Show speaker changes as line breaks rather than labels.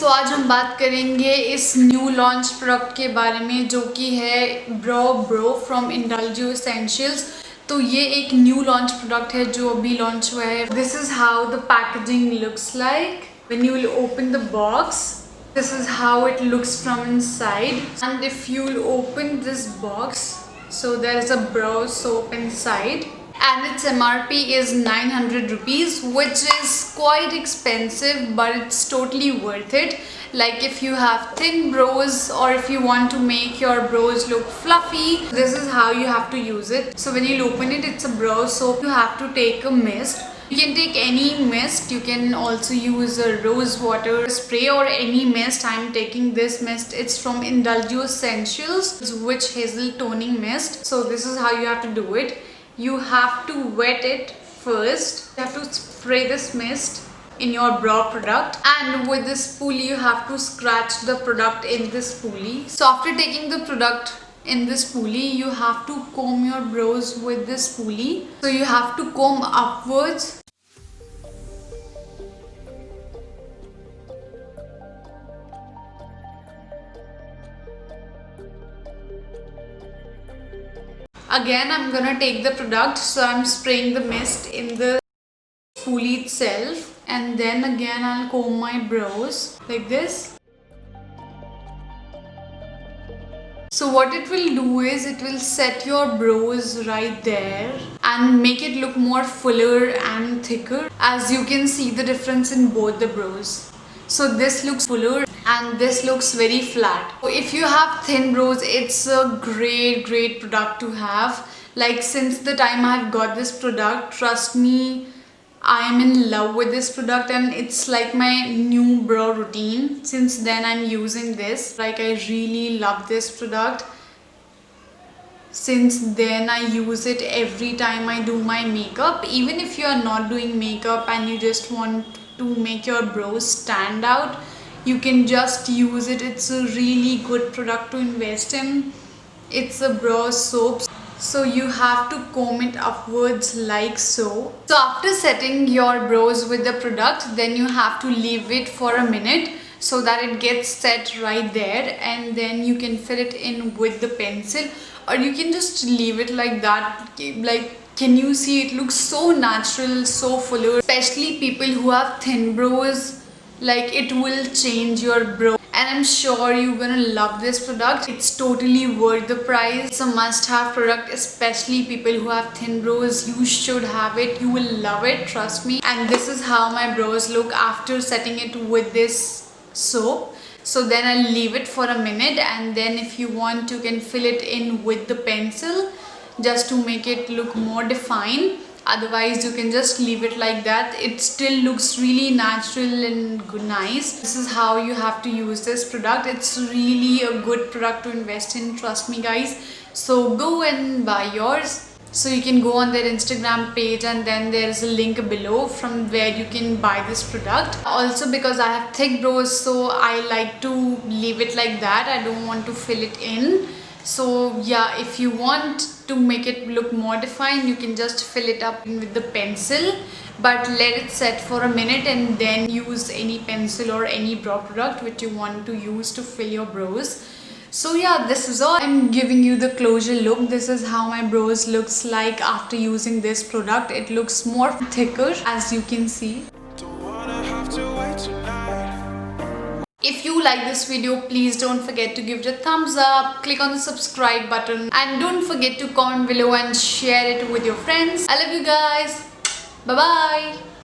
तो आज हम बात करेंगे इस न्यू लॉन्च प्रोडक्ट के बारे में जो कि है ब्रो फ्रॉम इंडल्जियो एसेंशियल्स। तो ये एक न्यू लॉन्च प्रोडक्ट है जो अभी लॉन्च हुआ है। This is how the packaging looks like when you will open the box. This is how it looks from inside, and if you open this box, so there is a brow soap inside and its MRP is 900 rupees, which is quite expensive, but it's totally worth it. Like if you have thin brows or if you want to make your brows look fluffy, this is how you have to use it. So when you open it, it's a brow soap. You have to take a mist. You can take any mist. You can also use a rose water spray or any mist. I'm taking this mist. It's from Indulgio Essentials. It's Witch Hazel Toning Mist. So this is how you have to do it. You have to wet it first. You have to spray this mist in your brow product, and with this spoolie you have to scratch the product in this spoolie. So after taking the product in this spoolie, you have to comb your brows with this spoolie. So you have to comb upwards. Again, I'm gonna take the product, so I'm spraying the mist in the spoolie itself, and then again I'll comb my brows like this. So what it will do is it will set your brows right there and make it look more fuller and thicker. As you can see the difference in both the brows. So this looks fuller and this looks very flat. So if you have thin brows, it's a great product to have. Like since the time I've got this product, trust me, I am in love with this product and it's like my new brow routine. Since then I'm using this. Like I really love this product. Since then I use it every time I do my makeup. Even if you are not doing makeup and you just want to make your brows stand out, you can just use it. It's a really good product to invest in. It's a brow soap. So you have to comb it upwards like so. So after setting your brows with the product, then you have to leave it for a minute so that it gets set right there, and then you can fill it in with the pencil, or you can just leave it like that. Like, can you see it looks so natural, so fuller? Especially people who have thin brows, like it will change your brow. And I'm sure you're gonna love this product. It's totally worth the price. It's a must-have product, especially people who have thin brows. You should have it. You will love it, trust me. And this is how my brows look after setting it with this soap. So then I'll leave it for a minute, and then if you want, you can fill it in with the pencil just to make it look more defined. Otherwise you can just leave it like that. It still looks really natural and good, nice. This is how you have to use this product. It's really a good product to invest in, trust me guys. So go and buy yours. So you can go on their Instagram page, and then there is a link below from where you can buy this product. Also, because I have thick brows, so I like to leave it like that. I don't want to fill it in. So yeah, if you want to make it look more defined, you can just fill it up with the pencil, but let it set for a minute and then use any pencil or any brow product which you want to use to fill your brows. So yeah, this is all. I'm giving you the closure look. This is how my brows looks like after using this product. It looks more thicker, as you can see. If you like this video, please don't forget to give it a thumbs up, click on the subscribe button, and don't forget to comment below and share it with your friends. I love you guys. Bye bye.